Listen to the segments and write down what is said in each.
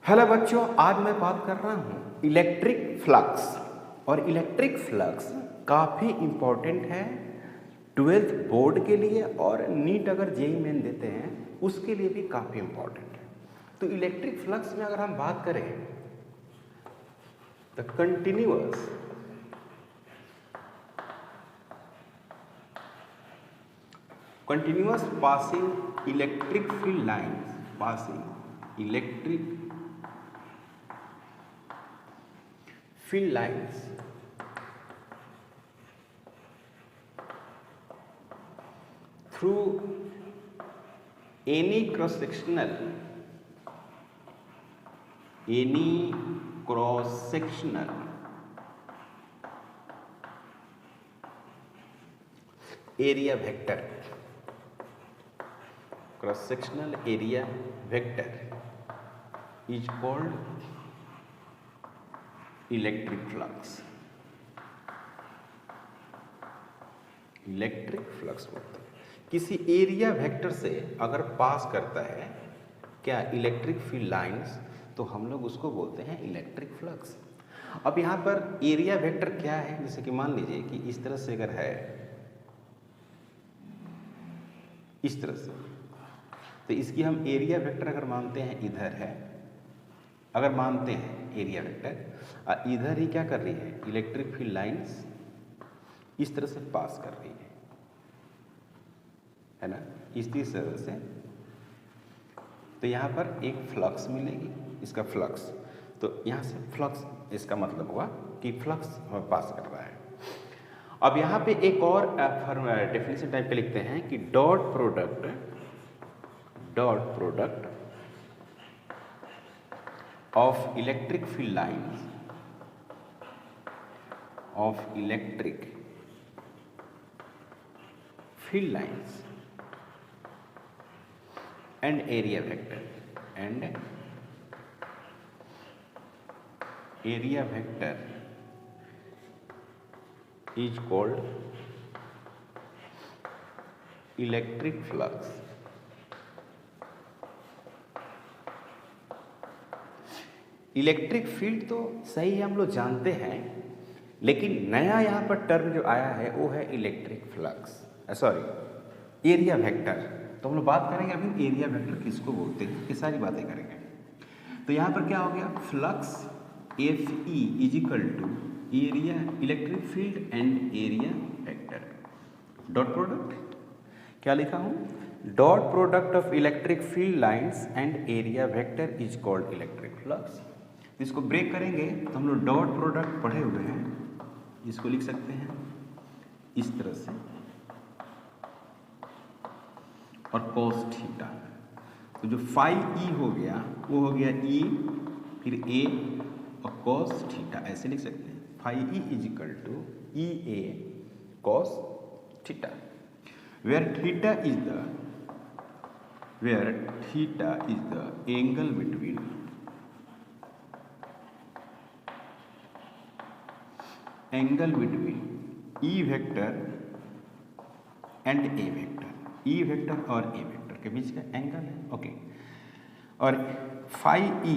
Hello बच्चों, आज मैं बात कर रहा हूँ इलेक्ट्रिक फ्लक्स। और इलेक्ट्रिक फ्लक्स काफ़ी इम्पोर्टेंट है 12th बोर्ड के लिए, और नीट अगर जेई मेन देते हैं उसके लिए भी काफ़ी इम्पोर्टेंट है। तो इलेक्ट्रिक फ्लक्स में अगर हम बात करें the continuous passing electric field lines, passing electric field lines through any cross sectional area vector, cross sectional area vector is called electric flux. Electric flux मतलब किसी एरिया वेक्टर से अगर पास करता है क्या इलेक्ट्रिक फील्ड लाइंस, तो हम लोग उसको बोलते हैं इलेक्ट्रिक फ्लक्स। अब यहाँ पर एरिया वेक्टर क्या है, जैसे कि मान लीजिए कि इस तरह से अगर है, इस तरह से, तो इसकी हम एरिया वेक्टर अगर मानते हैं इधर है, अगर मानते हैं एरिया वेक्टर इधर ही क्या कर रही है, इलेक्ट्रिक फील्ड लाइंस इस तरह से पास कर रही है ना, इस तरह से। तो यहाँ पर एक फ्लक्स मिलेगी, इसका फ्लक्स, तो यहाँ से फ्लक्स, इसका मतलब हुआ कि फ्लक्स हमें पास कर रहा है। अब यहाँ पे एक और डेफिनेशन टाइप पे लिखते हैं कि dot product of electric field lines and area vector is called electric flux। Electric field तो सही है, हम लोग जानते हैं, लेकिन नया यहाँ पर टर्म जो आया है वो है electric flux, sorry area vector. तो हम लोग बात करेंगे अभी एरिया वेक्टर किसको बोलते हैं, ये सारी बातें करेंगे। तो यहाँ पर क्या हो गया, flux F E is equal to area electric field and area vector dot product, क्या लिखा हूँ, dot product of electric field lines and area vector is called electric flux. इसको ब्रेक करेंगे तो हम लोग डॉट प्रोडक्ट पढ़े हुए हैं, इसको लिख सकते हैं इस तरह से, और कॉस थीटा, तो जो फाई ई हो गया वो हो गया ई, फिर ए और कॉस थीटा, ऐसे लिख सकते हैं, phi E is equal to E A cos theta, where theta is the angle between E vector and A vector, E vector और ए वेक्टर के बीच का एंगल है, ओके। और फाई ई,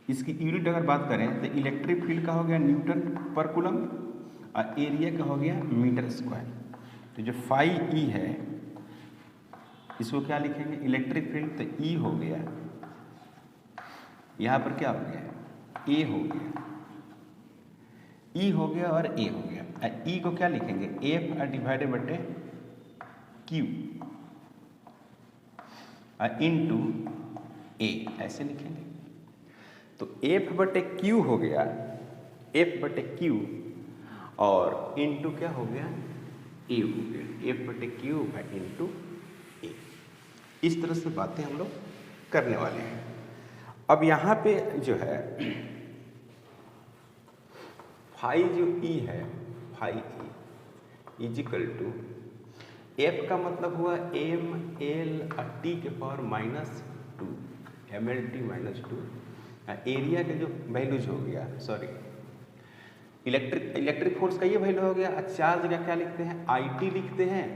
इसकी यूनिट अगर बात करें तो इलेक्ट्रिक फील्ड का हो गया न्यूटन पर कूलम और एरिया का हो गया मीटर स्क्वायर। तो जो फाई ई है इसको क्या लिखेंगे, इलेक्ट्रिक फील्ड, तो ई हो गया, यहाँ पर क्या हो गया, ए हो गया, ई हो गया और ए हो गया। ई को क्या लिखेंगे, एफ डिवाइडेड बटे क्यू इनटू ए, ऐसे लिखेंगे। तो एफ बटे क्यू हो गया, एफ बटे क्यू, और इनटू क्या हो गया, ए हो गया, एफ बटे क्यू इनटू ए। इस तरह से बातें हम लोग करने वाले हैं। अब यहाँ पे जो है फाई जो ई है, phi E is equal to F का मतलब हुआ एम एल टी के power -2, M L T -2, area के जो वैल्यूज हो गया, सॉरी इलेक्ट्रिक फोर्स का ये वैल्यू हो गया। चार्ज का क्या लिखते हैं, आई टी लिखते हैं,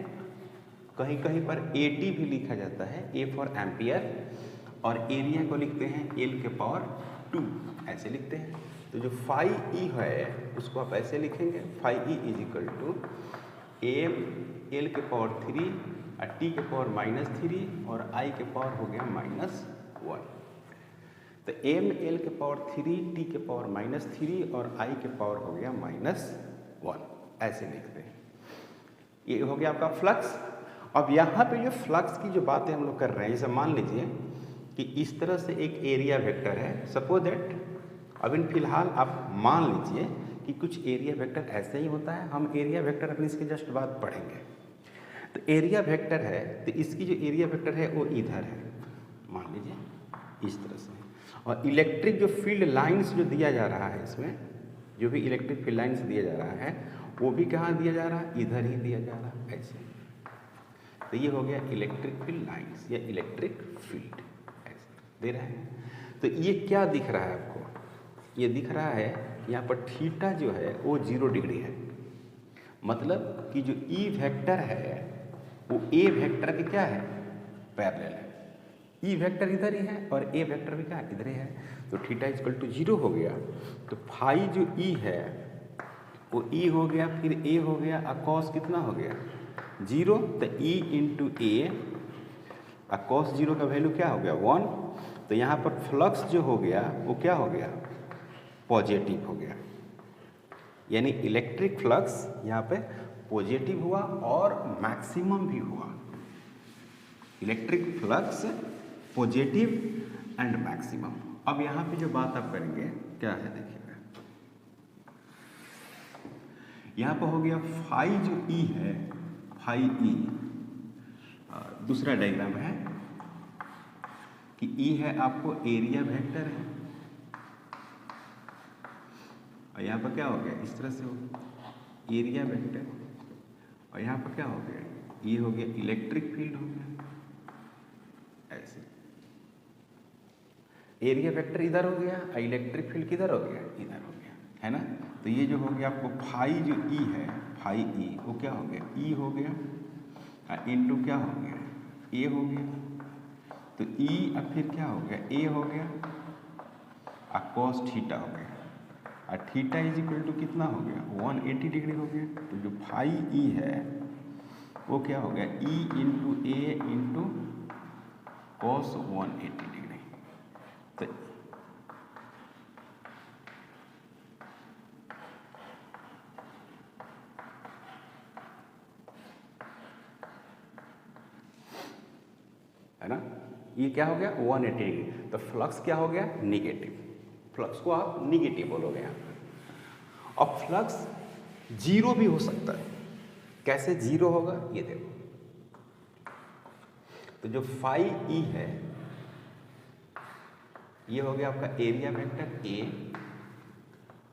कहीं कहीं पर ए टी भी लिखा जाता है, ए फॉर एम्पियर, और एरिया को लिखते हैं एल के पावर 2, ऐसे लिखते हैं। तो जो फाई ई है उसको आप ऐसे लिखेंगे, phi E is equal to M L के पावर 3 और टी के पावर -3 और आई के पावर हो गया -1। तो एम एल के पावर 3 टी के पावर -3 और आई के पावर हो गया -1, ऐसे लिखते हैं। ये हो गया आपका फ्लक्स। अब यहाँ पे जो फ्लक्स की जो बातें हम लोग कर रहे हैं, जैसे मान लीजिए कि इस तरह से एक एरिया वेक्टर है, सपोज दैट अब इन फिलहाल आप मान लीजिए कि कुछ एरिया वेक्टर ऐसे ही होता है। हम एरिया वेक्टर अपनी इसके जस्ट बाद पढ़ेंगे। तो एरिया वेक्टर है, तो इसकी जो एरिया वेक्टर है वो इधर है, मान लीजिए इस तरह से। और इलेक्ट्रिक जो फील्ड लाइंस जो दिया जा रहा है, इसमें जो भी इलेक्ट्रिक फील्ड लाइंस दिया जा रहा है वो भी कहाँ दिया जा रहा है, इधर ही दिया जा रहा है, ऐसे। तो ये हो गया इलेक्ट्रिक फील्ड लाइंस या इलेक्ट्रिक फील्ड, ऐसे दे रहा है। तो ये क्या दिख रहा है आपको, ये दिख रहा है यहाँ पर थीटा जो है वो 0 डिग्री है। मतलब कि जो ई वेक्टर है वो ए वेक्टर के क्या है, पैरेलल है। ई वेक्टर इधर ही है और ए वेक्टर भी क्या है, इधर ही है। तो थीटा इक्वल टू 0 हो गया। तो फाई जो ई है वो ई हो गया, फिर ए हो गया, और कॉस कितना हो गया 0। तो ई इंटू ए, और कॉस 0 का वैल्यू क्या हो गया 1। तो यहाँ पर फ्लक्स जो हो गया वो क्या हो गया, पॉजिटिव हो गया। यानी इलेक्ट्रिक फ्लक्स यहाँ पे पॉजिटिव हुआ और मैक्सिमम भी हुआ। Electric flux positive and maximum. अब यहाँ पे जो बात आप करेंगे क्या है, देखिएगा यहाँ पर हो गया फाई जो ई है, फाई ई दूसरा डायग्राम है कि ई है आपको एरिया वेक्टर है, और यहाँ पर क्या हो गया, इस तरह से हो गया एरिया वेक्टर, और यहाँ पर क्या हो गया, ये हो गया इलेक्ट्रिक फील्ड हो गया, ऐसे। एरिया वेक्टर इधर हो गया और इलेक्ट्रिक फील्ड किधर हो गया, इधर हो गया, है ना। तो ये जो हो गया आपको फाई जो ई है, फाई ई वो क्या हो गया, ई हो गया, और इंटू क्या हो गया, ए हो गया। तो ई अब फिर क्या हो गया, ए हो गया, और कॉस थीटा हो गया, और थीटा इज इक्वल टू कितना हो गया 180 डिग्री हो गया। तो जो फाई ई है वो क्या हो गया, ई इंटू ए इंटू कॉस 180 डिग्री। तो है ना, ये क्या हो गया 180 डिग्री। तो फ्लक्स क्या हो गया, निगेटिव। फ्लक्स को आप निगेटिव बोलोगे यहाँ पर। अब फ्लक्स 0 भी हो सकता है। कैसे 0 होगा, ये देखो। तो जो फाई ई है ये हो गया आपका एरिया वेक्टर ए,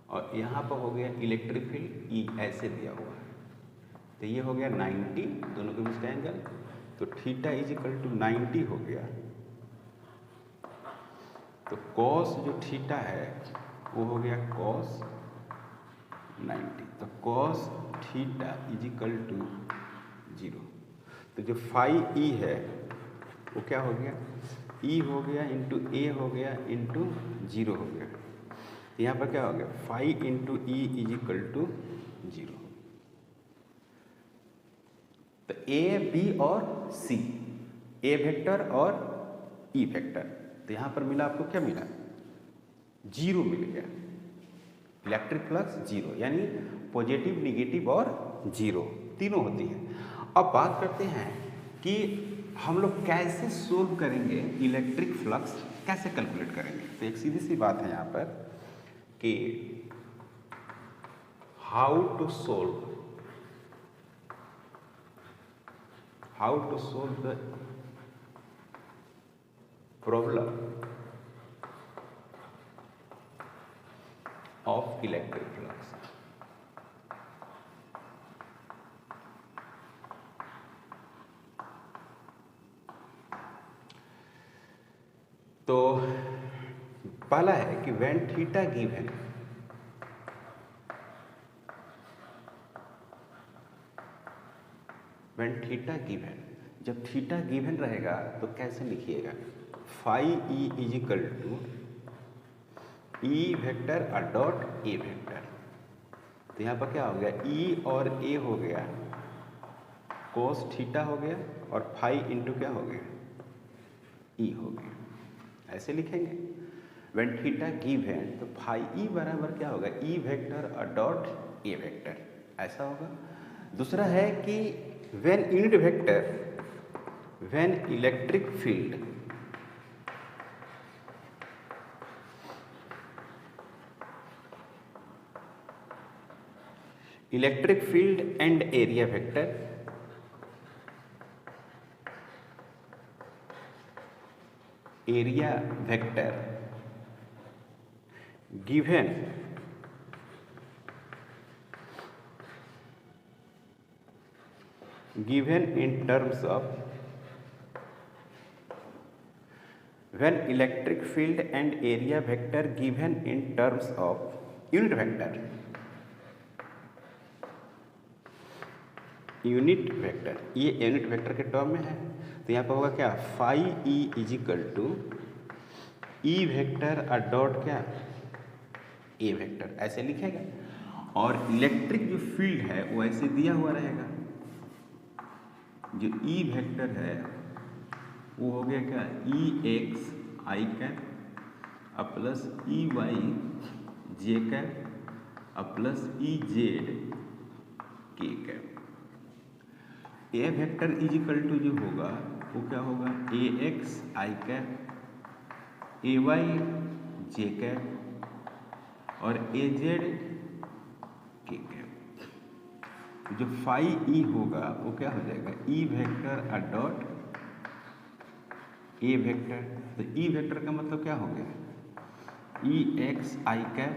और यहाँ पर हो गया इलेक्ट्रिक फील्ड ई, ऐसे दिया हुआ है। तो ये हो गया 90, दोनों के बीच का एंगल। तो थीटा इज इक्वल टू 90 हो गया। तो कॉस जो थीटा है वो हो गया कॉस 90। तो cos theta is equal to 0। तो जो फाई ई है वो क्या हो गया, ई हो गया इंटू ए हो गया इंटू 0 हो गया। यहाँ पर क्या हो गया, phi into E is equal to 0। तो ए बी और सी, ए वेक्टर और ई वेक्टर, तो यहाँ पर मिला आपको क्या मिला, 0 मिल गया। इलेक्ट्रिक फ्लक्स 0, यानी पॉजिटिव, निगेटिव और 0 तीनों होती है। अब बात करते हैं कि हम लोग कैसे सोल्व करेंगे, इलेक्ट्रिक फ्लक्स कैसे कैलकुलेट करेंगे। तो एक सीधी सी बात है यहाँ पर कि how to solve the problem of electric flux. तो पहला है कि व्हेन थीटा गिवन, जब थीटा गिवन रहेगा तो कैसे लिखिएगा, phi E is equal to E vector और डॉट ए वेक्टर। तो यहाँ पर क्या हो गया, ई और ए हो गया, कोस थीटा हो गया, और फाई इंटू क्या हो गया, ई हो गया। ऐसे लिखेंगे व्हेन थीटा गिवन, तो फाई ई बराबर क्या होगा, ई वेक्टर और डॉट ए वेक्टर, ऐसा होगा। दूसरा है कि when unit vector, when electric field and area vector given in terms of, when electric field and area vector given in terms of unit vector, ये यूनिट वेक्टर के term में है। तो यहाँ पर होगा क्या, phi E is equal to E vector और डॉट क्या, ए वेक्टर, ऐसे लिखेगा। और इलेक्ट्रिक जो फील्ड है वो ऐसे दिया हुआ रहेगा, जो ई वेक्टर है वो हो गया क्या, E x i cap plus E y j cap plus E z k cap. A vector is equal to जो होगा वो क्या होगा, A x i cap, A y j cap और ए जेड के कैप। जो phi E होगा वो क्या हो जाएगा, ई वेक्टर और डॉट ए वेक्टर। तो ई वेक्टर का मतलब क्या हो गया, E x i cap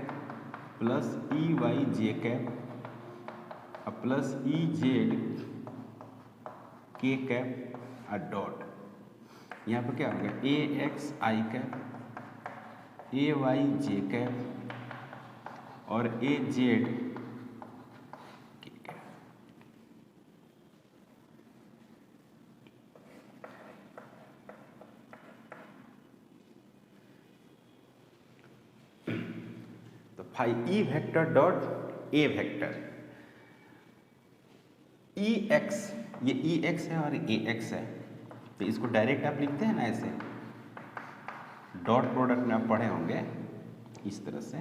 plus E y j cap plus E z k cap और डॉट। यहाँ पर क्या हो गया, A x i cap, A y j cap और ए जेड के कैप। तो phi E vector dot A vector, E x, ये E x है और ए एक्स है, तो इसको डायरेक्ट आप लिखते हैं ना ऐसे, डॉट प्रोडक्ट में आप पढ़े होंगे इस तरह से,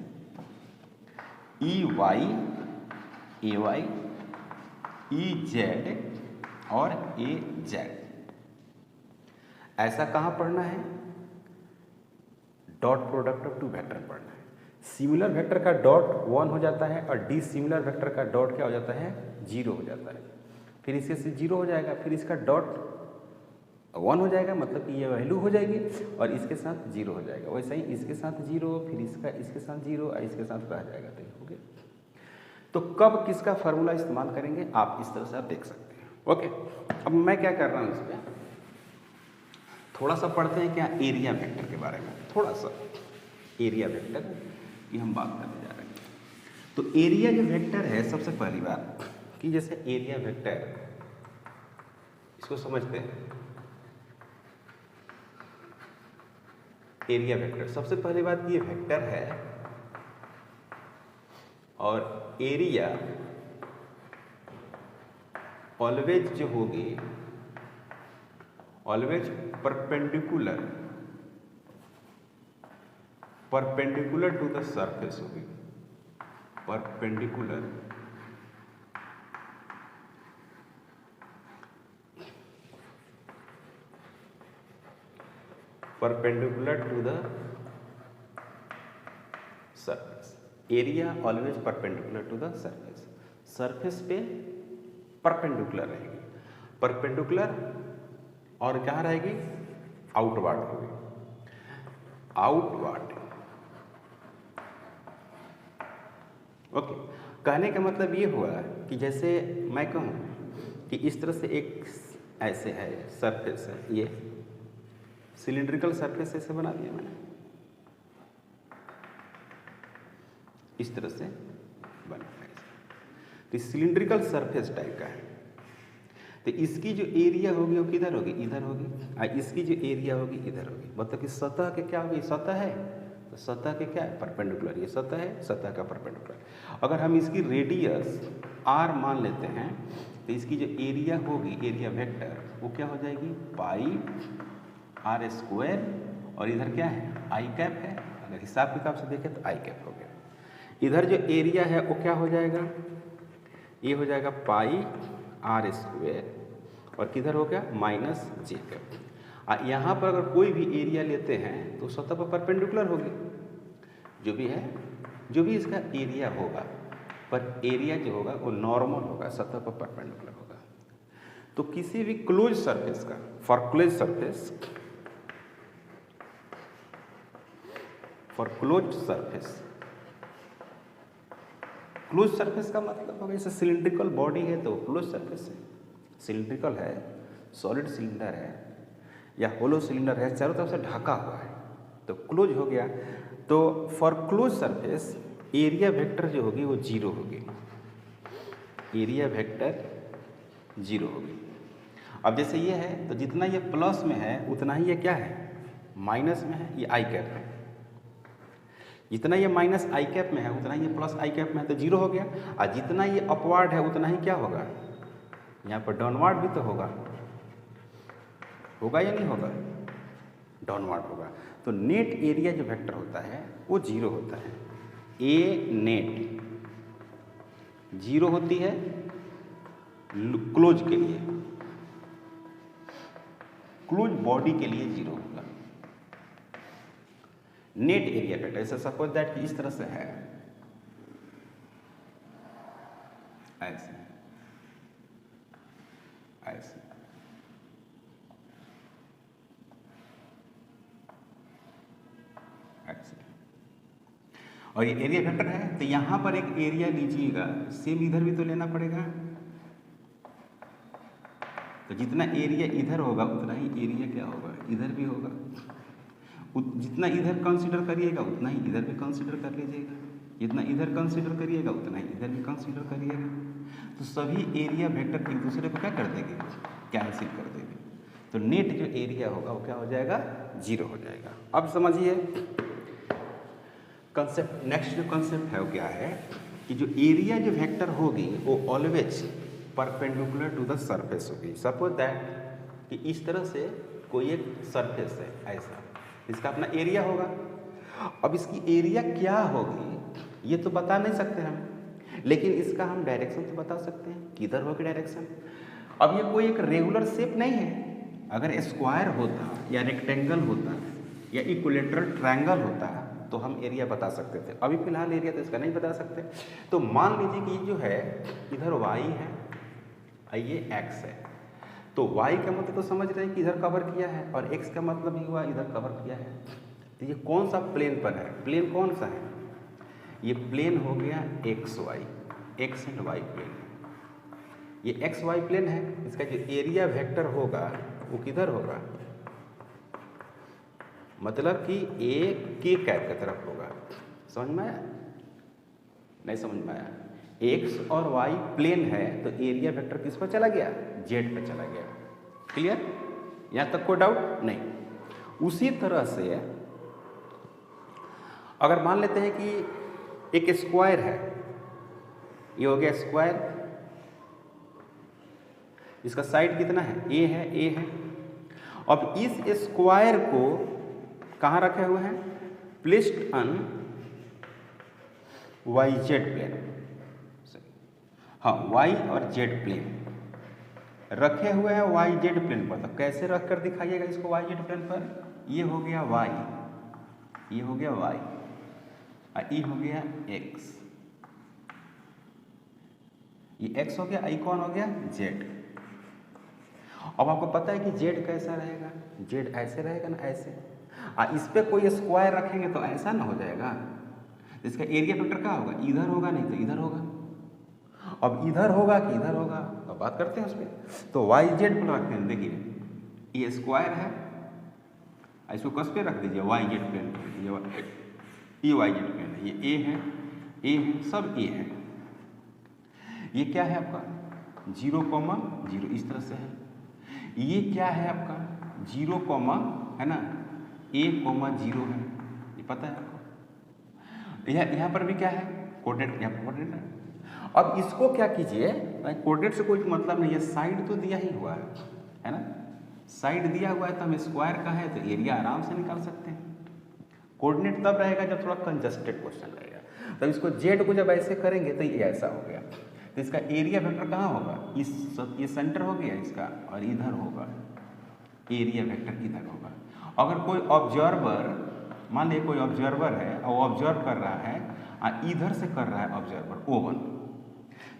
E y A y E z और ए जेड। ऐसा कहाँ पढ़ना है, dot product of two vector पढ़ना है। सिमिलर वेक्टर का डॉट 1 हो जाता है और डिसिमिलर वेक्टर का डॉट क्या हो जाता है, 0 हो जाता है। फिर इसके से 0 हो जाएगा, फिर इसका डॉट 1 हो जाएगा, मतलब कि ये वैल्यू हो जाएगी, और इसके साथ 0 हो जाएगा। वैसे ही इसके साथ 0, फिर इसका इसके साथ 0 और इसके साथ रह जाएगा। तो हो गया। तो कब किसका फार्मूला इस्तेमाल करेंगे आप इस तरह से आप देख सकते हैं। ओके, अब मैं क्या कर रहा हूँ, इस पर थोड़ा सा पढ़ते हैं क्या, एरिया वेक्टर के बारे में। थोड़ा सा एरिया वेक्टर की हम बात करने जा रहे हैं। तो एरिया जो वेक्टर है, सबसे पहली बात कि जैसे एरिया वेक्टर, इसको समझते हैं। एरिया वेक्टर, सबसे पहली बात ये वेक्टर है और एरिया ऑलवेज जो होगी, always perpendicular to the surface होगी, perpendicular to the surface. Area always perpendicular to the surface, surface पे परपेंडिकुलर रहेगी, परपेंडिकुलर और कहाँ रहेगी, आउटवर्ड होगी, आउटवर्ड। ओके, कहने का मतलब ये हुआ कि जैसे मैं कहूँ कि इस तरह से एक ऐसे है सरफेस है, ये सिलिंड्रिकल सरफेस ऐसे बना दिया मैंने, इस तरह से बना है। तो सिलिंड्रिकल सरफेस टाइप का है, तो इसकी जो एरिया होगी वो किधर होगी, इधर होगी, और इसकी जो एरिया होगी इधर होगी। मतलब कि सतह के क्या होगी, सतह है तो सतह के क्या है, परपेंडिकुलर। ये सतह है, सतह का परपेंडिकुलर। अगर हम इसकी रेडियस r मान लेते हैं तो इसकी जो एरिया होगी, एरिया वेक्टर, वो क्या हो जाएगी, पाई r स्क्वायर, और इधर क्या है, आई कैप है। अगर हिसाब किताब से देखें तो आई कैप हो गया। इधर जो एरिया है वो क्या हो जाएगा, ये हो जाएगा पाई r स्क्वायर, और किधर हो गया, माइनस जे कैप। यहाँ पर अगर कोई भी एरिया लेते हैं तो सतह पर परपेंडिकुलर होगी, जो भी है, जो भी इसका एरिया होगा, पर एरिया जो होगा वो नॉर्मल होगा, सतह पर परपेंडिकुलर होगा। तो किसी भी क्लोज सरफेस का, for close surface, close surface का मतलब होगा जैसे सिलिंड्रिकल बॉडी है तो क्लोज सरफेस है, सिलिंड्रिकल है, सॉलिड सिलेंडर है या होलो सिलेंडर है, चारों तरफ से ढका हुआ है तो क्लोज हो गया। तो for close surface area vector जो होगी वो जीरो होगी, एरिया वेक्टर जीरो होगी। अब जैसे ये है तो जितना ये प्लस में है उतना ही ये क्या है, माइनस में है, ये आई कैप है। जितना ये माइनस आई कैप में है उतना ही ये प्लस आई कैप में है, तो जीरो हो गया। और जितना ये अपवार्ड है उतना ही क्या होगा, यहाँ पर डाउनवार्ड भी तो होगा या नहीं होगा, डाउनवार्ड होगा। तो नेट एरिया जो वेक्टर होता है वो जीरो होता है। ए नेट जीरो होती है क्लोज के लिए, क्लोज बॉडी के लिए जीरो होगा नेट एरिया वेक्टर। ऐसा सपोज दैट कि इस तरह से है, ऐसे ऐसे, और ये एरिया वेक्टर है तो यहाँ पर एक एरिया लीजिएगा, सेम इधर भी तो लेना पड़ेगा। तो जितना एरिया इधर होगा उतना ही एरिया क्या होगा, इधर भी होगा। जितना इधर कंसीडर करिएगा उतना ही इधर भी कंसीडर कर लीजिएगा, जितना इधर कंसीडर करिएगा उतना ही इधर भी कंसीडर करिएगा। तो सभी एरिया वेक्टर एक दूसरे को क्या कर देंगे, कैंसिल कर देंगे। तो नेट जो एरिया होगा वो क्या हो जाएगा, जीरो हो जाएगा। अब समझिए कंसेप्ट, नेक्स्ट जो कंसेप्ट है वो क्या है कि जो एरिया जो वेक्टर होगी वो always perpendicular to the surface होगी। सपोज दैट कि इस तरह से कोई एक सरफेस है ऐसा, इसका अपना एरिया होगा। अब इसकी एरिया क्या होगी ये तो बता नहीं सकते हम, लेकिन इसका हम डायरेक्शन तो बता सकते हैं, किधर होगी डायरेक्शन। अब ये कोई एक रेगुलर शेप नहीं है, अगर स्क्वायर होता या रेक्टेंगल होता या इक्विलेटरल ट्रायंगल होता तो हम एरिया बता सकते थे। अभी फिलहाल एरिया तो इसका नहीं बता सकते। तो मान लीजिए कि जो है इधर y है और ये x है, तो y का मतलब तो समझ रहे हैं कि इधर कवर किया है, और x का मतलब भी हुआ इधर कवर किया है। तो ये कौन सा प्लेन पर है, प्लेन कौन सा है, ये प्लेन हो गया x y, x and y plane. ये एक्स वाई प्लेन है, इसका जो एरिया वेक्टर होगा वो किधर होगा, मतलब कि ए के कैप की तरफ होगा। समझ में आया, नहीं समझ में आया। एक्स और वाई प्लेन है तो एरिया वेक्टर किस पर चला गया, जेड पर चला गया। क्लियर, यहाँ तक कोई डाउट नहीं। उसी तरह से अगर मान लेते हैं कि एक स्क्वायर है, ये हो गया स्क्वायर, इसका साइड कितना है, ए है, ए है। अब इस स्क्वायर को कहाँ रखे हुए हैं, placed on y z plane. हाँ, वाई और जेड प्लेन रखे हुए हैं वाई जेड प्लेन पर। तो कैसे रख कर दिखाइएगा इसको वाई जेड प्लेन पर, ये हो गया वाई, ये हो गया वाई और ये हो गया एक्स, ये एक्स हो गया, आई कौन हो गया, जेड। अब आपको पता है कि जेड कैसा रहेगा, जेड ऐसे रहेगा ना, ऐसे। इस पर कोई स्क्वायर रखेंगे तो ऐसा ना हो जाएगा, इसका एरिया वेक्टर क्या होगा, इधर होगा नहीं तो इधर होगा। अब इधर होगा कि इधर होगा तो बात करते हैं उस पर। तो वाई जेड पर रखते हैं, देखिए ये स्क्वायर है, इसको कस पे रख दीजिए वाई जेड प्लेन, ये वाई जेड प्लेन है, ये ए है, ए है, सब ए है। ये क्या है आपका 0,0 इस तरह से है। ये क्या है आपका 0, है ना, A,0 है, ये पता है आपको। यहाँ पर भी क्या है कोऑर्डिनेट, यहाँ पर कोऑर्डिनेट है। अब इसको क्या कीजिए, कोऑर्डिनेट से कोई मतलब नहीं है, साइड तो दिया ही हुआ है ना, साइड दिया हुआ है तो हम स्क्वायर का है तो एरिया आराम से निकाल सकते हैं। कोऑर्डिनेट तब रहेगा जब थोड़ा कंजस्टेड क्वेश्चन रहेगा। तब इसको जेड को जब ऐसे करेंगे तो ये ऐसा हो गया, तो इसका एरिया वेक्टर कहाँ होगा, ये सेंटर हो गया इसका और इधर होगा, एरिया वेक्टर इधर होगा। अगर कोई ऑब्जर्वर, मान लीजिए कोई ऑब्जर्वर है और ऑब्जर्व कर रहा है और इधर से कर रहा है ऑब्जर्वर O1,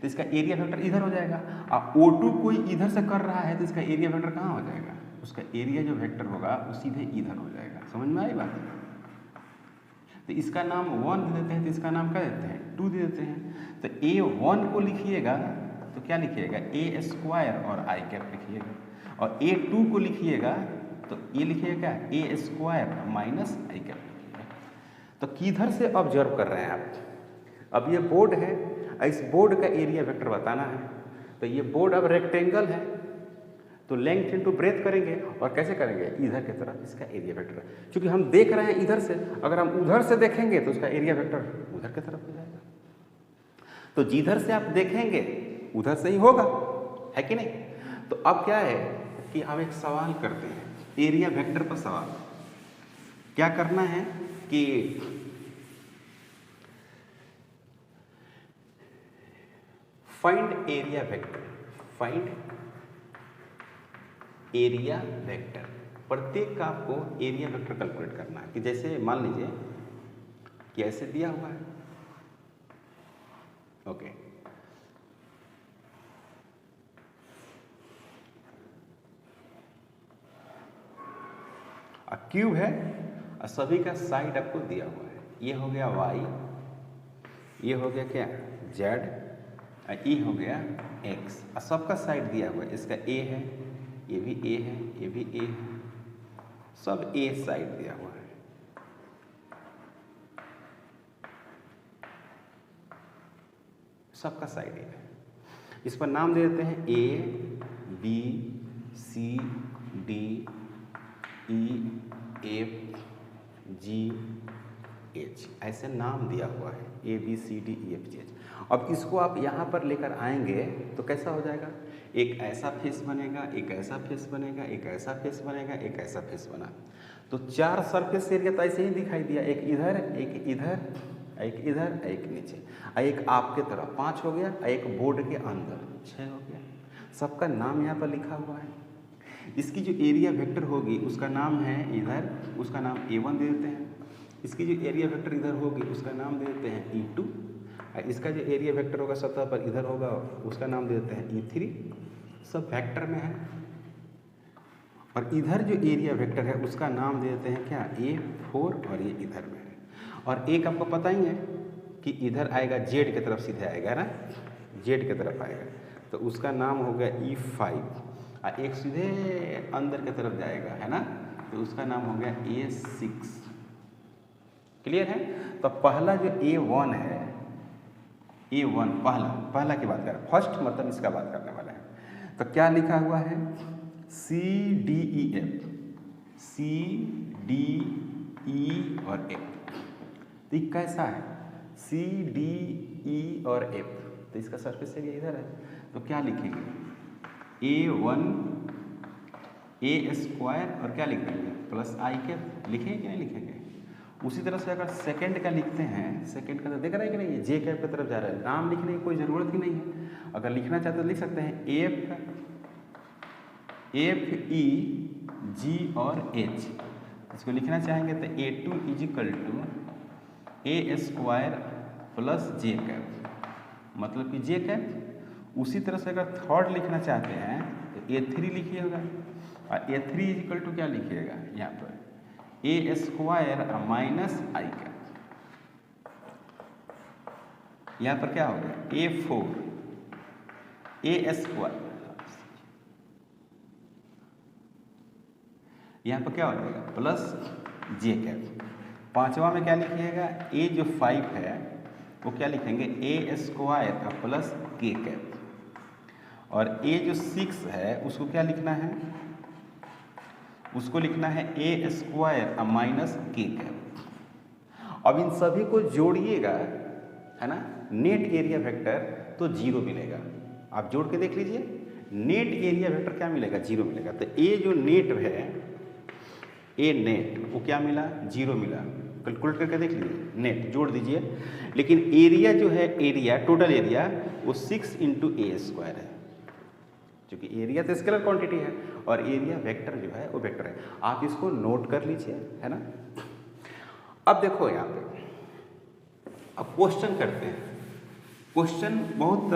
तो इसका एरिया वेक्टर इधर हो जाएगा। और O2 कोई इधर से कर रहा है तो इसका एरिया वेक्टर कहाँ हो जाएगा, उसका एरिया जो वेक्टर होगा वो सीधे इधर हो जाएगा। समझ में आई बात? तो इसका नाम 1 दे देते हैं, तो इसका नाम क्या देते हैं 2 दे देते हैं। तो A1 को लिखिएगा तो क्या लिखिएगा A² और I कैप लिखिएगा, और A2 को लिखिएगा तो ये लिखिएगा A² माइनस I कैप लिखिएगा। तो किधर से ऑब्जर्व कर रहे हैं आप, अब ये बोर्ड है, इस बोर्ड का एरिया वेक्टर बताना है। तो ये बोर्ड अब रेक्टेंगल है तो लेंथ इनटू ब्रेथ करेंगे, और कैसे करेंगे इधर की तरफ इसका एरिया वेक्टर, क्योंकि हम देख रहे हैं इधर से, अगर हम उधर से देखेंगे तो उसका एरिया वेक्टर उधर की तरफ हो जाएगा। तो जिधर से आप देखेंगे उधर से ही होगा, है कि नहीं। तो अब क्या है कि हम एक सवाल करते हैं, एरिया वेक्टर पर सवाल। क्या करना है कि find area vector, find area vector. प्रत्येक का आपको एरिया वेक्टर कैलकुलेट करना है। कि जैसे मान लीजिए कि ऐसे दिया हुआ है, ओके, क्यूब है और सभी का साइड आपको दिया हुआ है। ये हो गया y, ये हो गया क्या z, और ये हो गया x, और सबका साइड दिया हुआ है। इसका a है, ये भी a है, ये भी a है, सब a साइड दिया हुआ है। सबका साइड a है। इस पर नाम दे देते हैं A, B, C, D, E, F, G, H, ऐसे नाम दिया हुआ है A, B, C, D, E, F, G, H। अब इसको आप यहाँ पर लेकर आएंगे तो कैसा हो जाएगा, एक ऐसा फेस बनेगा, एक ऐसा फेस बनेगा, एक ऐसा फेस बनेगा, एक ऐसा फेस बना। तो 4 सरफेस एरिया तो ऐसे ही दिखाई दिया, एक इधर, एक इधर, एक इधर, एक नीचे, एक आपके तरफ 5 हो गया, एक बोर्ड के अंदर 6 हो गया। सबका नाम यहाँ पर लिखा हुआ है। इसकी जो एरिया वेक्टर होगी उसका नाम है इधर, उसका नाम A1 दे देते हैं। इसकी जो एरिया वेक्टर इधर होगी उसका नाम दे देते हैं E2। इसका जो एरिया वेक्टर होगा सतह पर इधर होगा उसका नाम दे देते हैं E3। सब वेक्टर में है। और इधर जो एरिया वेक्टर है उसका नाम दे देते हैं क्या A4, और ये इधर में है। और एक आपको पता ही है कि इधर आएगा जेड की तरफ सीधे आएगा ना, जेड की तरफ आएगा, तो उसका नाम हो गया E5। और एक सीधे अंदर की तरफ जाएगा, है ना, तो उसका नाम हो गया A6। क्लियर है। तो पहला जो A1 है, A1 पहला की बात कर रहे हैं, फर्स्ट मतलब इसका बात करने वाला है। तो क्या लिखा हुआ है CDEF, CDE और F। तो ये कैसा है CDE और F, तो इसका सरफेस एरिया इधर है। तो क्या लिखेंगे A1 A² और क्या लिख देंगे प्लस I कैप, लिखेंगे क्या नहीं लिखेंगे। उसी तरह से अगर सेकंड का लिखते हैं, सेकंड का तो देख रहे हैं कि नहीं, ये जे कैप की तरफ जा रहा है, नाम लिखने की कोई ज़रूरत ही नहीं है। अगर लिखना चाहते तो लिख सकते हैं FE G और H। इसको लिखना चाहेंगे तो A2 = A² प्लस जे कैप, मतलब कि जे कैप। उसी तरह से अगर थर्ड लिखना चाहते हैं तो A3 लिखिएगा, और A3 = क्या लिखिएगा यहाँ पर A² माइनस I कैप। यहाँ पर क्या होगा A4 A², यहाँ पर क्या हो जाएगा प्लस जे कैप। पांचवा में क्या लिखिएगा A जो 5 है वो क्या लिखेंगे A² प्लस K कैप। और ए जो 6 है उसको क्या लिखना है, उसको लिखना है ए स्क्वायर माइनस के कैप। अब इन सभी को जोड़िएगा, है ना, नेट एरिया वेक्टर तो 0 मिलेगा। आप जोड़ के देख लीजिए, नेट एरिया वेक्टर क्या मिलेगा, 0 मिलेगा। तो ए जो नेट है, ए नेट वो क्या मिला, 0 मिला। कैलकुलेट करके देख लीजिए, नेट जोड़ दीजिए। लेकिन एरिया जो है, एरिया टोटल एरिया वो 6 इंटू ए स्क्वायर है, क्योंकि एरिया तो स्केलर क्वांटिटी है और एरिया वेक्टर जो है वो वेक्टर है। आप इसको नोट कर लीजिए, है ना। अब देखो यहाँ पे, अब क्वेश्चन करते हैं। क्वेश्चन बहुत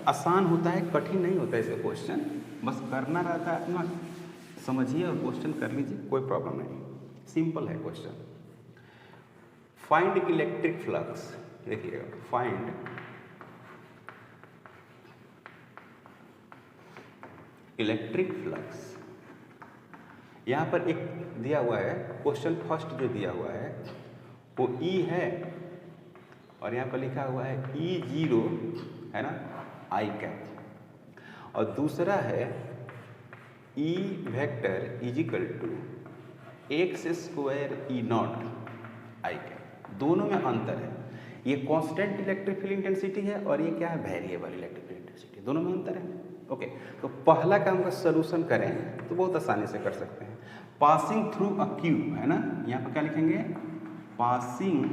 आसान होता है, कठिन नहीं होता है इसका क्वेश्चन, बस करना रहता है अपना, समझिए और क्वेश्चन कर लीजिए, कोई प्रॉब्लम नहीं, सिंपल है क्वेश्चन। फाइंड इलेक्ट्रिक फ्लक्स, देखिएगा, फाइंड इलेक्ट्रिक फ्लक्स। यहाँ पर एक दिया हुआ है क्वेश्चन, फर्स्ट जो दिया हुआ है वो E है और यहाँ पर लिखा हुआ है E0, है ना, I कैप, और दूसरा है E vector is equal to x square E naught I cap. दोनों में अंतर है, ये कांस्टेंट इलेक्ट्रिक फील्ड इंटेंसिटी है और ये क्या है, वेरिएबल इलेक्ट्रिक फील्ड इंटेंसिटी, दोनों में अंतर है। ओके, तो पहला काम का सलूशन करें तो बहुत आसानी से कर सकते हैं। पासिंग थ्रू अ क्यूब, है ना, यहाँ पर क्या लिखेंगे, पासिंग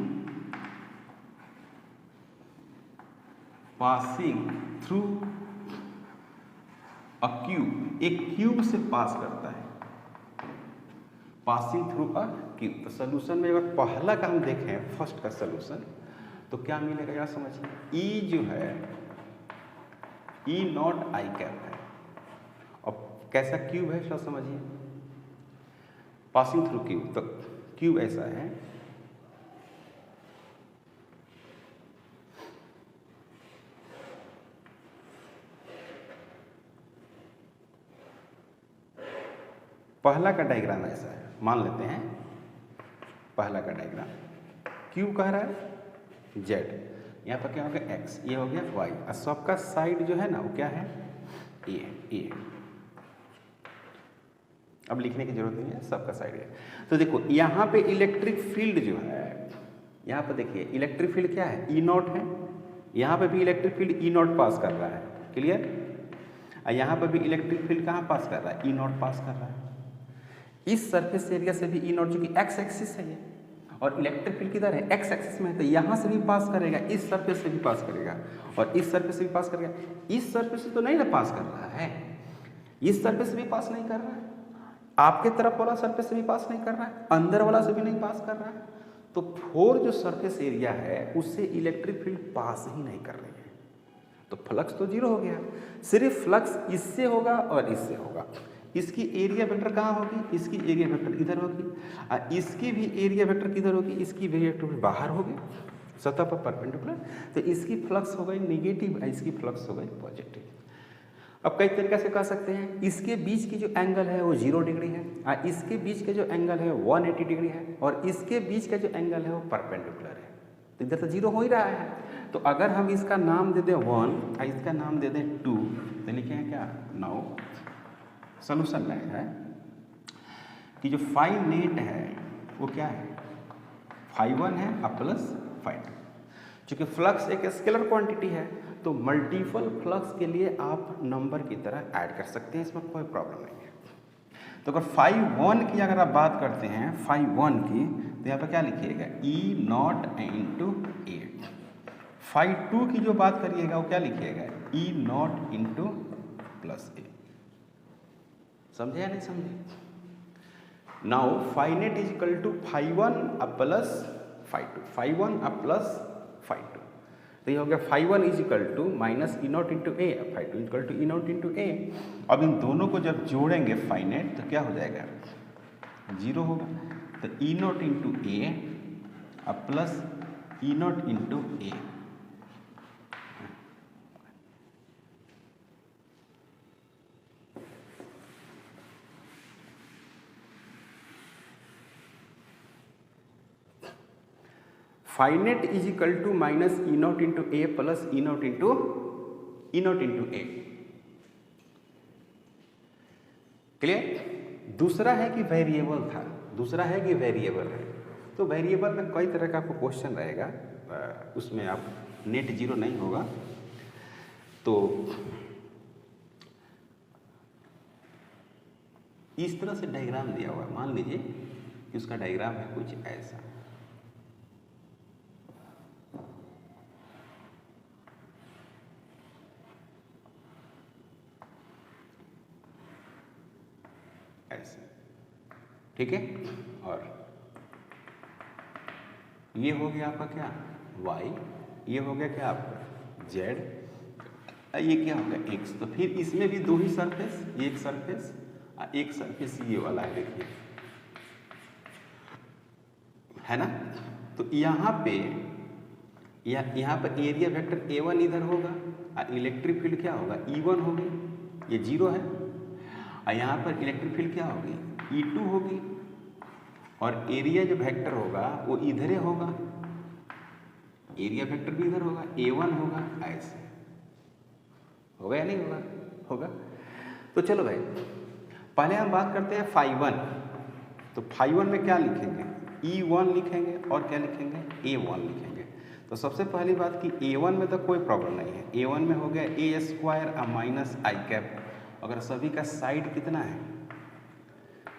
थ्रू अ क्यूब, एक क्यूब से पास करता है, पासिंग थ्रू अ क्यूब। तो सोल्यूशन में अगर पहला काम देखें, फर्स्ट का सोल्यूशन, तो क्या मिलेगा जरा समझिए। ई जो है ई नॉट आई कैप है, और कैसा क्यूब है थोड़ा समझिए, पासिंग थ्रू क्यूब। तो क्यूब ऐसा है, पहला का डायग्राम ऐसा है, मान लेते हैं पहला का डायग्राम, क्यूब कह रहा है जेड, यहाँ पर क्या हो गया एक्स, ये हो गया वाई, और सबका साइड जो है ना वो क्या है ए। अब लिखने की जरूरत नहीं है, सबका साइड है। तो देखो यहाँ पे इलेक्ट्रिक फील्ड जो है, यहाँ पर देखिए इलेक्ट्रिक फील्ड क्या है, ई नॉट है, यहाँ पे भी electric field E not pass कर रहा है, क्लियर। और यहाँ पर भी इलेक्ट्रिक फील्ड कहाँ पास कर रहा है, ई नॉट पास कर रहा है। इस सरफेस एरिया से भी ई नॉट, जो कि एक्स एक्सिस है ये, और इलेक्ट्रिक फील्ड किधर है, एक्स एक्सिस में है, तो यहाँ से भी पास करेगा, इस सरफेस से भी पास करेगा, और इस सरफेस से भी पास करेगा। इस सरफेस से तो नहीं ना पास कर रहा है, इस सरफेस से भी पास नहीं कर रहा है, आपके तरफ वाला सरफेस से भी पास नहीं कर रहा है, अंदर वाला से भी नहीं पास कर रहा है। तो 4 जो सरफेस एरिया है उससे इलेक्ट्रिक फील्ड पास ही नहीं कर रही है, तो फ्लक्स तो 0 हो गया। सिर्फ फ्लक्स इससे होगा और इससे होगा। इसकी एरिया वेक्टर कहाँ होगी, इसकी एरिया वेक्टर इधर होगी, और इसकी भी एरिया वेक्टर किधर होगी, इसकी एरिया वेक्टर बाहर होगी सतह पर परपेंडिकुलर। तो इसकी फ्लक्स हो गई निगेटिव, इसकी फ्लक्स हो गई पॉजिटिव। अब कई तरीके से कह सकते हैं, इसके बीच की जो एंगल है वो 0 डिग्री है, और इसके बीच के जो एंगल है 180 डिग्री है, और इसके बीच का जो एंगल है वो परपेंडिकुलर है। तो इधर तो 0 हो ही रहा है। तो अगर हम इसका नाम दे दें 1 और इसका नाम दे दें 2, तो लिखें क्या, नाउ सोल्यूशन में है कि जो फाई नेट है वो क्या है, फाई 1 है और प्लस फाई 2। चूँकि फ्लक्स एक स्केलर क्वांटिटी है, तो मल्टीपल फ्लक्स के लिए आप नंबर की तरह ऐड कर सकते हैं, इसमें कोई प्रॉब्लम नहीं है। तो अगर फाई 1 की अगर आप बात करते हैं, फाई 1 की, तो यहाँ पर क्या लिखिएगा, E not into A. Phi 2 की जो बात करिएगा वो क्या लिखिएगा, E not into plus A. समझे या नहीं समझे। Now phi net is equal to phi 1 अब प्लस फाई 2, फाई 1 अब प्लस फाई 2। तो ये हो गया phi 1 is equal to minus E not into A, phi 2 is equal to E not into A. अब इन दोनों को जब जोड़ेंगे फाई नेट तो क्या हो जाएगा, 0 होगा। तो ई नॉट इंटू ए अब plus E not into A. Phi net is equal to minus E not into A plus E not into A. Clear. दूसरा है कि वेरिएबल था, दूसरा है कि वेरिएबल है। तो वेरिएबल में कई तरह का आपको क्वेश्चन रहेगा, उसमें आप नेट जीरो नहीं होगा। तो इस तरह से डायग्राम दिया हुआ है, मान लीजिए कि उसका डायग्राम है कुछ ऐसा। ऐसे, ठीक है। और ये हो गया आपका क्या y, ये हो गया क्या आपका z, ये क्या हो गया x। तो फिर इसमें भी दो ही सरफेस, एक सरफेस और एक सरफेस ये वाला है, देखिए, है ना। तो यहाँ पे यहाँ पर एरिया वेक्टर A1 इधर होगा और इलेक्ट्रिक फील्ड क्या होगा E1 होगी, ये जीरो है। और यहाँ पर इलेक्ट्रिक फील्ड क्या होगी E2 होगी, और एरिया जो वेक्टर होगा वो इधर ही होगा, एरिया वेक्टर भी इधर होगा, A1 होगा, ऐसे होगा या नहीं होगा, होगा। तो चलो भाई, पहले हम बात करते हैं φ1। तो φ1 में क्या लिखेंगे, E1 लिखेंगे और क्या लिखेंगे A1 लिखेंगे। तो सबसे पहली बात कि A1 में तो कोई प्रॉब्लम नहीं है, A1 में हो गया a square minus I cap. अगर सभी का साइड कितना है,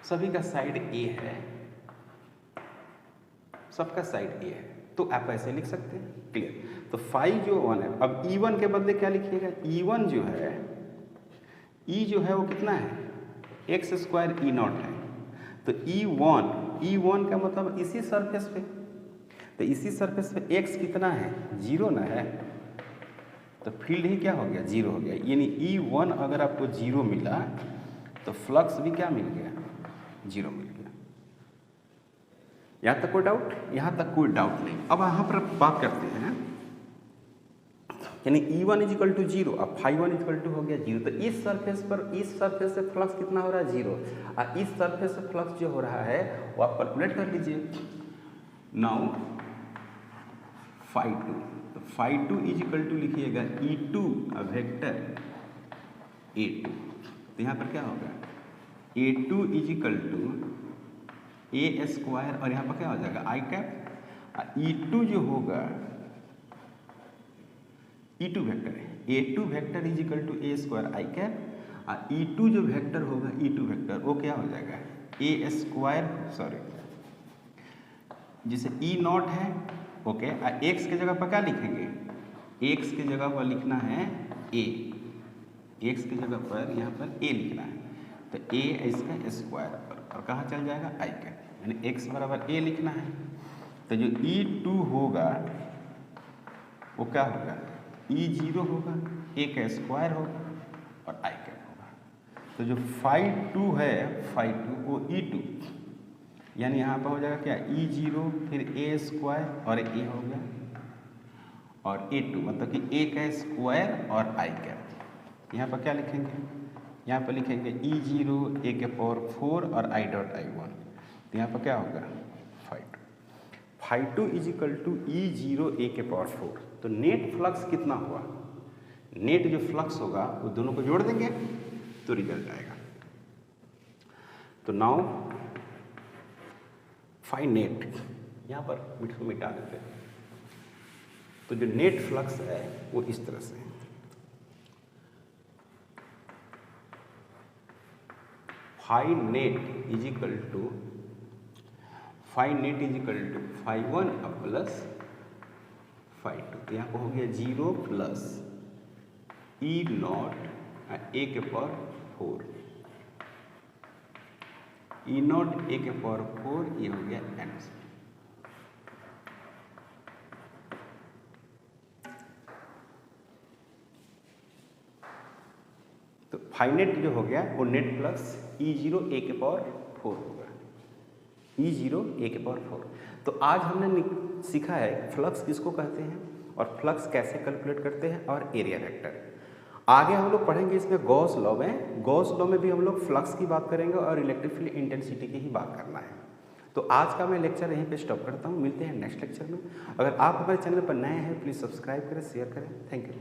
सभी का साइड A है, सबका साइड A है, तो आप ऐसे लिख सकते हैं, क्लियर। तो फाई जो 1 है, अब E1 के बदले क्या लिखिएगा, E1 जो है, E जो है वो कितना है एक्स स्क्वायर E0 है। तो E1 का मतलब इसी सरफेस पे, तो इसी सरफेस पे x कितना है जीरो ना है, तो फील्ड ही क्या हो गया जीरो हो गया। यानी E1 अगर आपको जीरो मिला तो फ्लक्स भी क्या मिल गया, जीरो मिल गया। यहाँ तक कोई डाउट, यहाँ तक कोई डाउट नहीं। अब यहाँ पर बात करते हैं, यानी E1 इजिकल टू जीरो, अब φ1 इजिकल टू हो गया जीरो। तो इस सरफेस पर, इस सरफेस से फ्लक्स कितना हो रहा है जीरो, और इस सरफेस से फ्लक्स जो हो रहा है वो आप कैलकुलेट कर लीजिए। नाउ φ2, तो φ2 इजिकल टू लिखिएगा E2 वेक्टर A2। तो यहाँ पर क्या होगा A2 is equal to a square, और यहाँ पर क्या हो जाएगा आई कैप। E2 जो होगा E2 वेक्टर है, A2 vector is equal to a square I cap, और E2 जो वेक्टर होगा E2 वेक्टर वो क्या हो जाएगा a स्क्वायर, सॉरी, जिसे E0 है, ओके। और x के जगह पर क्या लिखेंगे, x के जगह पर लिखना है a, x के जगह पर यहाँ पर a लिखना है, तो a इसका स्क्वायर और कहाँ चल जाएगा आई कैप, यानी x बराबर a लिखना है। तो जो E2 होगा वो क्या होगा E0 होगा, a का स्क्वायर होगा और आई कैप होगा। तो जो φ2 है, φ2 वो E2, यानी यहाँ पर हो जाएगा क्या E0 फिर a स्क्वायर और a हो गया, और A2 मतलब कि a का स्क्वायर और आई कैप। यहाँ पर क्या लिखेंगे, यहाँ पर लिखेंगे E0 a के पावर 4 और i डॉट i1। तो यहाँ पर क्या होगा φ2 इजिकल टू E0 a के पावर 4। तो नेट फ्लक्स कितना हुआ, नेट जो फ्लक्स होगा वो दोनों को जोड़ देंगे तो रिजल्ट आएगा। तो नाउ फाइंड नेट, यहाँ पर मिटा देते हैं। तो जो नेट फ्लक्स है वो इस तरह से है, find net is equal to φ1 plus φ2। तो यहाँ पर हो गया 0 प्लस E0 a के पावर 4, E0 a के पावर 4, ये हो गया आंसर। तो फाइनेट जो हो गया वो नेट प्लस E0 a के पावर 4 होगा, E0 a के पावर 4। तो आज हमने सीखा है फ्लक्स किसको कहते हैं और फ्लक्स कैसे कैलकुलेट करते हैं और एरिया वेक्टर। आगे हम लोग पढ़ेंगे इसमें गॉस लॉ में, गॉस लॉ में भी हम लोग फ्लक्स की बात करेंगे और इलेक्ट्रिक फील्ड इंटेंसिटी की ही बात करना है। तो आज का मैं लेक्चर यहीं पे स्टॉप करता हूँ, मिलते हैं नेक्स्ट लेक्चर में। अगर आप हमारे चैनल पर नए हैं प्लीज़ सब्सक्राइब करें, शेयर करें। Thank you.